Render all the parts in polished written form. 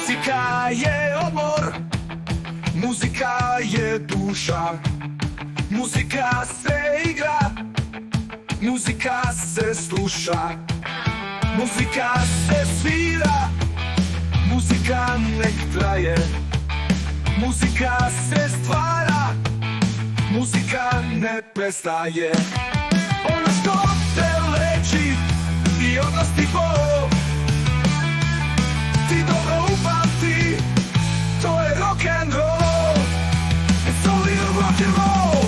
Muzika je odmor, muzika je duša, muzika se igra, muzika se sluša, muzika se svira, muzika nek traje, muzika se stvara, muzika ne prestaje. Ono što te leči i odnosti bol, ti dobro upamti, to je rock and roll. It's only a rock and roll.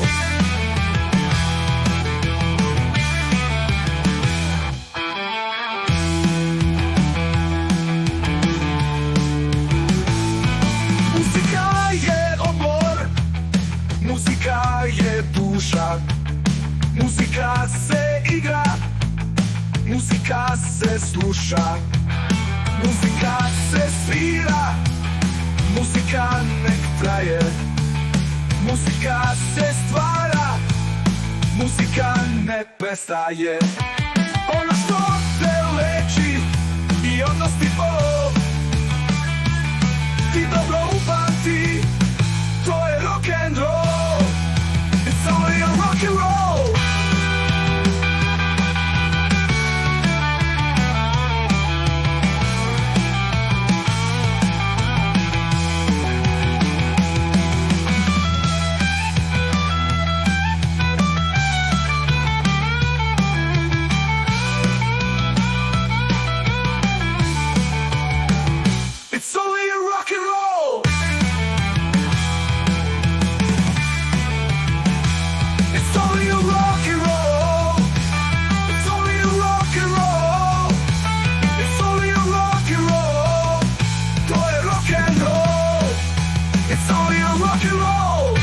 Muzika je odmor, muzika je duša, muzika se igra, muzika se sluša, muzika se svira, muzika nek traje, muzika se stvara, muzika ne prestaje. Ono što te leči i odnosti bol, ti dobro upamti, to je rock and roll. It's only a rock and roll. It's only a rock and roll. It's only a rock and roll. It's only a rock and roll. It's only a rock and roll. To je rock and roll. It's only a rock and roll.